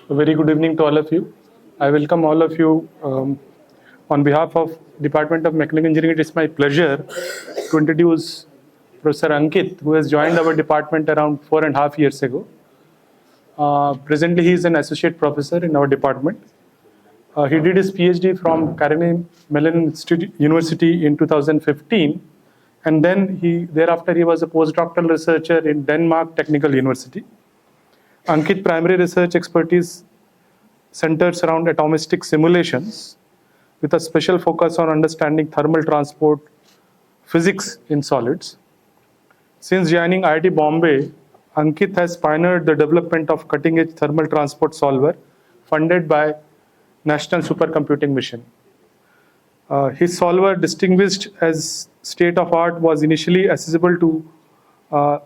A very good evening to all of you. I welcome all of you on behalf of Department of Mechanical Engineering. It is my pleasure to introduce Professor Ankit, who has joined our department around 4.5 years ago. Presently, he is an associate professor in our department. He did his PhD from Carnegie Mellon University in 2015, and then thereafter he was a postdoctoral researcher in Denmark Technical University. Ankit's primary research expertise centers around atomistic simulations with a special focus on understanding thermal transport physics in solids. Since joining IIT Bombay, Ankit has pioneered the development of cutting-edge thermal transport solver funded by National Supercomputing Mission. His solver, distinguished as state-of-art, was initially accessible to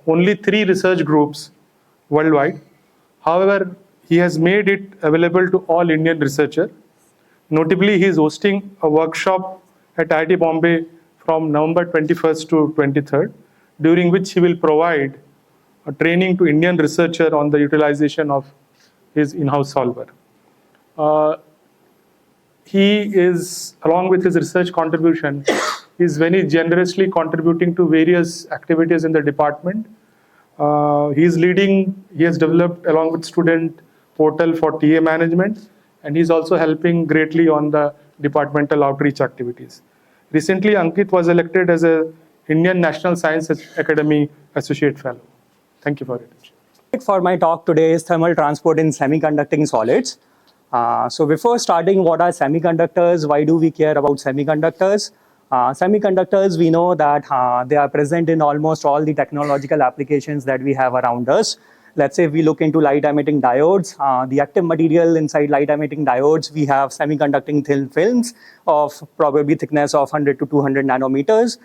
only 3 research groups worldwide. However, he has made it available to all Indian researchers. Notably, he is hosting a workshop at IIT Bombay from November 21st to 23rd, during which he will provide a training to Indian researchers on the utilization of his in-house solver. He is, along with his research contribution, is very generously contributing to various activities in the department. He has developed along with student portal for TA management, and he's also helping greatly on the departmental outreach activities. Recently, Ankit was elected as a Indian National Science Academy Associate Fellow. Thank you for your attention. For my talk today is thermal transport in semiconducting solids. So before starting, what are semiconductors? Why do we care about semiconductors? Semiconductors, we know that they are present in almost all the technological applications that we have around us. Let's say if we look into light emitting diodes, the active material inside light emitting diodes, we have semiconducting thin films of probably thickness of 100 to 200 nanometers.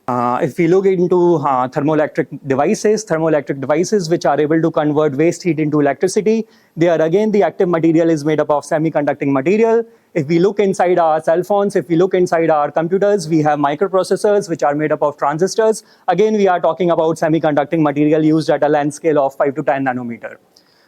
If we look into thermoelectric devices which are able to convert waste heat into electricity, there again the active material is made up of semiconducting material. If we look inside our cell phones, if we look inside our computers, we have microprocessors which are made up of transistors. Again, we are talking about semiconducting material used at a length scale of 5 to 10 nanometer.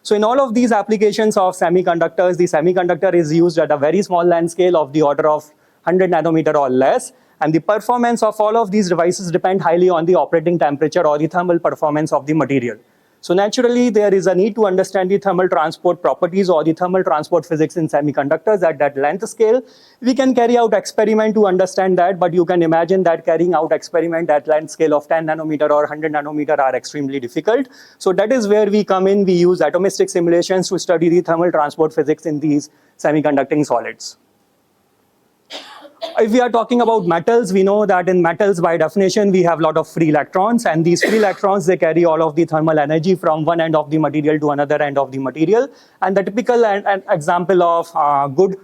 So in all of these applications of semiconductors, the semiconductor is used at a very small length scale of the order of 100 nanometer or less. And the performance of all of these devices depend highly on the operating temperature or the thermal performance of the material. So naturally, there is a need to understand the thermal transport properties or the thermal transport physics in semiconductors at that length scale. We can carry out experiment to understand that, but you can imagine that carrying out experiment at length scale of 10 nanometer or 100 nanometer are extremely difficult. So that is where we come in. We use atomistic simulations to study the thermal transport physics in these semiconducting solids. If we are talking about metals, we know that in metals, by definition, we have a lot of free electrons, and these free electrons, they carry all of the thermal energy from one end of the material to another end of the material. And the typical example of good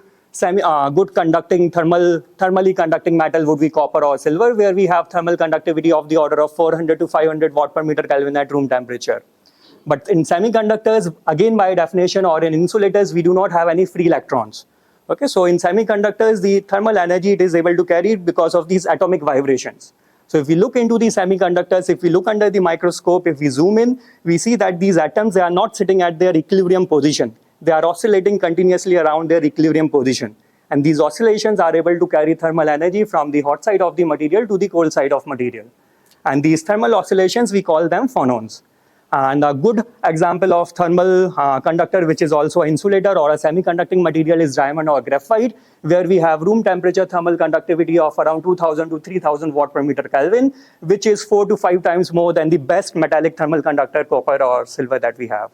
conducting thermally conducting metal would be copper or silver, where we have thermal conductivity of the order of 400 to 500 watt per meter Kelvin at room temperature. But in semiconductors, again by definition, or in insulators, we do not have any free electrons. Okay, so in semiconductors, the thermal energy it is able to carry because of these atomic vibrations. So if we look into these semiconductors, if we look under the microscope, if we zoom in, we see that these atoms, they are not sitting at their equilibrium position. They are oscillating continuously around their equilibrium position. And these oscillations are able to carry thermal energy from the hot side of the material to the cold side of material. And these thermal oscillations, we call them phonons. And a good example of thermal conductor, which is also an insulator or a semiconducting material, is diamond or graphite, where we have room temperature thermal conductivity of around 2000 to 3000 watt per meter Kelvin, which is 4 to 5 times more than the best metallic thermal conductor, copper or silver, that we have.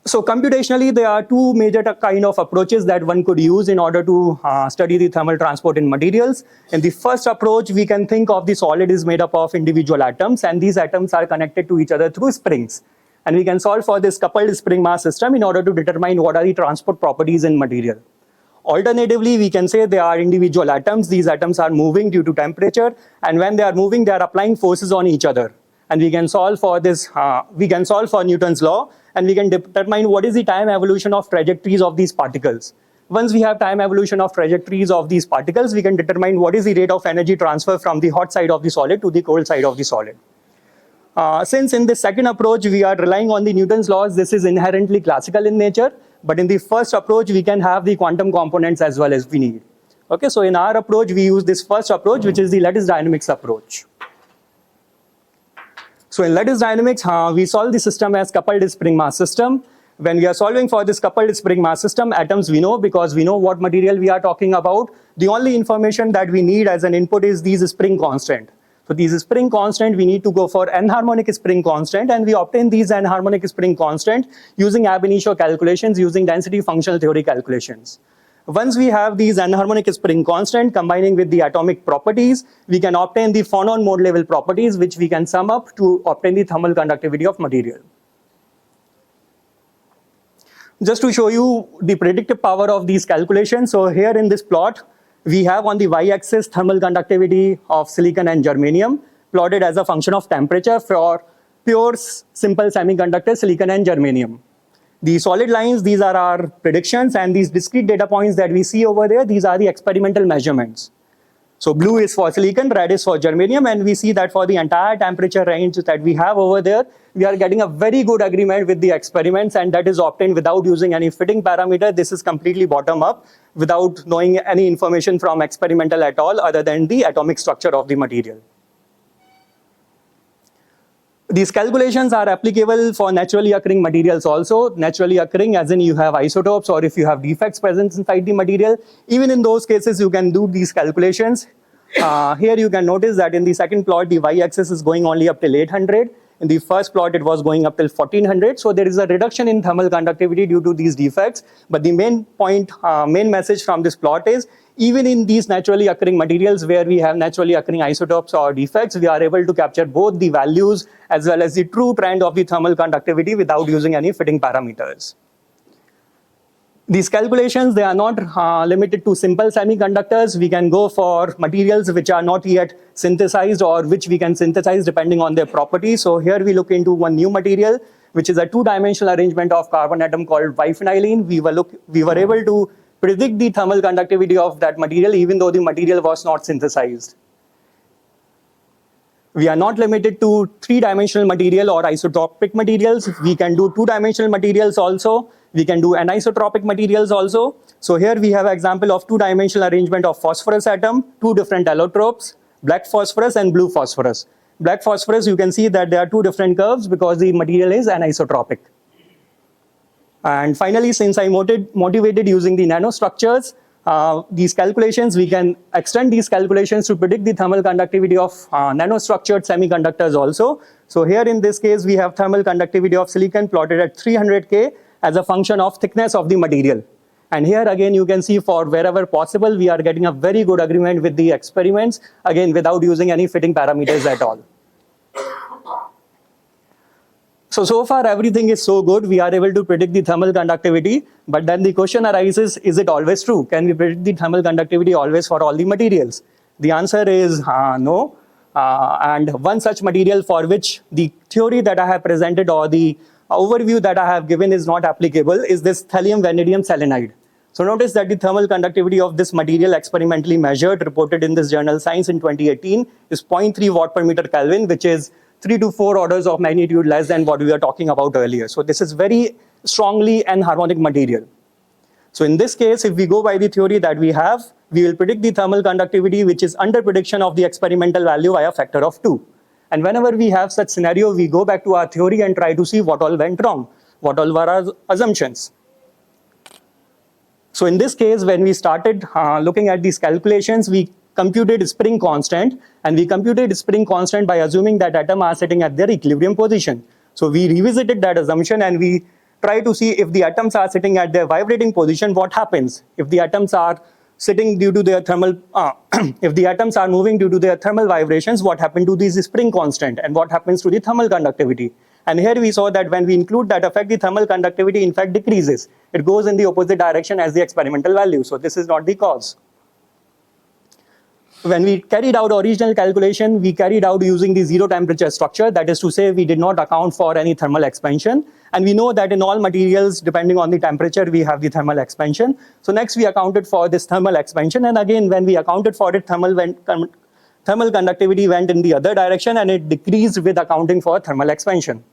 So computationally, there are 2 major kind of approaches that one could use in order to study the thermal transport in materials. In the first approach, we can think of the solid is made up of individual atoms, and these atoms are connected to each other through springs. And we can solve for this coupled spring mass system in order to determine what are the transport properties in material. Alternatively, we can say they are individual atoms. These atoms are moving due to temperature, and when they are moving, they are applying forces on each other. And we can solve for this, we can solve for Newton's law, and we can determine what is the time evolution of trajectories of these particles. Once we have time evolution of trajectories of these particles, we can determine what is the rate of energy transfer from the hot side of the solid to the cold side of the solid. Since in the second approach, we are relying on the Newton's laws, this is inherently classical in nature. But in the first approach, we can have the quantum components as well as we need. Okay, so in our approach, we use this first approach, which is the lattice dynamics approach. So in lattice dynamics, we solve the system as coupled spring mass system. When we are solving for this coupled spring mass system, atoms we know because we know what material we are talking about. The only information that we need as an input is these spring constant. So these spring constant, we need to go for n-harmonic spring constant, and we obtain these n-harmonic spring constant using ab initio calculations, using density functional theory calculations. Once we have these n-harmonic spring constant combining with the atomic properties, we can obtain the phonon mode level properties, which we can sum up to obtain the thermal conductivity of material. Just to show you the predictive power of these calculations, so here in this plot, we have on the y-axis thermal conductivity of silicon and germanium plotted as a function of temperature for pure simple semiconductors, silicon and germanium. The solid lines, these are our predictions, and these discrete data points that we see over there, these are the experimental measurements. So blue is for silicon, red is for germanium, and we see that for the entire temperature range that we have over there, we are getting a very good agreement with the experiments, and that is obtained without using any fitting parameter. This is completely bottom up, without knowing any information from experimental at all other than the atomic structure of the material. These calculations are applicable for naturally occurring materials also. Naturally occurring as in you have isotopes or if you have defects present inside the material. Even in those cases, you can do these calculations. Here you can notice that in the second plot, the y-axis is going only up till 800. In the first plot, it was going up till 1400. So there is a reduction in thermal conductivity due to these defects. But the main point, main message from this plot is, even in these naturally occurring materials where we have naturally occurring isotopes or defects, we are able to capture both the values as well as the true trend of the thermal conductivity without using any fitting parameters. These calculations, they are not limited to simple semiconductors. We can go for materials which are not yet synthesized or which we can synthesize depending on their properties. So here we look into one new material, which is a two-dimensional arrangement of carbon atom called biphenylene. We were able to predict the thermal conductivity of that material even though the material was not synthesized. We are not limited to three-dimensional material or isotropic materials. We can do two-dimensional materials also. We can do anisotropic materials also. So here we have an example of two-dimensional arrangement of phosphorus atom, two different allotropes, black phosphorus and blue phosphorus. Black phosphorus, you can see that there are two different curves because the material is anisotropic. And finally, since I motivated using the nanostructures, these calculations, we can extend these calculations to predict the thermal conductivity of nanostructured semiconductors also. So here in this case, we have thermal conductivity of silicon plotted at 300 K as a function of thickness of the material. And here again, you can see for wherever possible, we are getting a very good agreement with the experiments, again, without using any fitting parameters at all. So far everything is so good, we are able to predict the thermal conductivity, but then the question arises, is it always true? Can we predict the thermal conductivity always for all the materials? The answer is no. And one such material for which the theory that I have presented or the overview that I have given is not applicable is this thallium vanadium selenide. So notice that the thermal conductivity of this material experimentally measured, reported in this journal Science in 2018 is 0.3 watt per meter Kelvin, which is 3 to 4 orders of magnitude less than what we were talking about earlier. So this is very strongly n-harmonic material. So in this case, if we go by the theory that we have, we will predict the thermal conductivity, which is under prediction of the experimental value by a factor of 2. And whenever we have such scenario, we go back to our theory and try to see what all went wrong, what all were our assumptions. So in this case, when we started looking at these calculations, we computed spring constant, and we computed spring constant by assuming that atoms are sitting at their equilibrium position. So we revisited that assumption and we try to see if the atoms are sitting at their vibrating position, what happens? If the atoms are sitting due to their thermal, if the atoms are moving due to their thermal vibrations, what happened to this spring constant and what happens to the thermal conductivity? And here we saw that when we include that effect, the thermal conductivity in fact decreases. It goes in the opposite direction as the experimental value. So this is not the cause. When we carried out original calculation, we carried out using the zero temperature structure. That is to say, we did not account for any thermal expansion. And we know that in all materials, depending on the temperature, we have the thermal expansion. So next we accounted for this thermal expansion. And again, when we accounted for it, thermal thermal conductivity went in the other direction and it decreased with accounting for thermal expansion.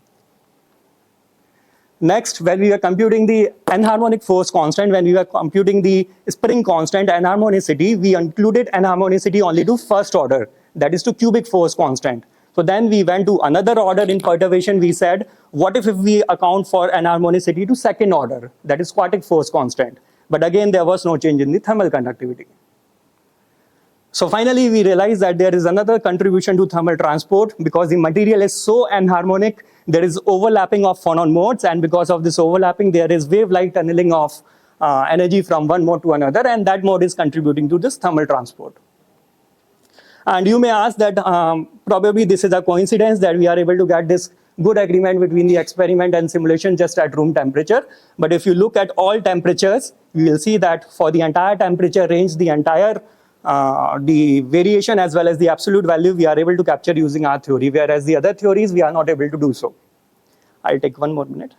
Next, when we were computing the enharmonic force constant, when we were computing the spring constant enharmonicity, we included enharmonicity only to first order, that is to cubic force constant. So then we went to another order in perturbation. We said, what if we account for enharmonicity to second order, that is quartic force constant. But again, there was no change in the thermal conductivity. So finally, we realized that there is another contribution to thermal transport because the material is so enharmonic, there is overlapping of phonon modes, and because of this overlapping, there is wave-like tunneling of energy from one mode to another, and that mode is contributing to this thermal transport. And you may ask that probably this is a coincidence that we are able to get this good agreement between the experiment and simulation just at room temperature. But if you look at all temperatures, you will see that for the entire temperature range, the entire the variation as well as the absolute value we are able to capture using our theory, whereas the other theories we are not able to do so. I'll take one more minute.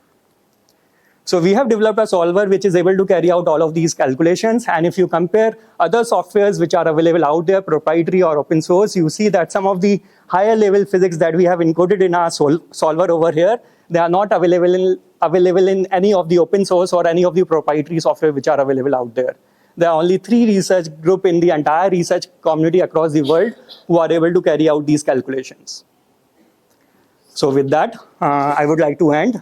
So we have developed a solver which is able to carry out all of these calculations, and if you compare other softwares which are available out there, proprietary or open source, you see that some of the higher level physics that we have encoded in our solver over here, they are not available in any of the open source or any of the proprietary software which are available out there. There are only 3 research groups in the entire research community across the world who are able to carry out these calculations. So with that, I would like to end.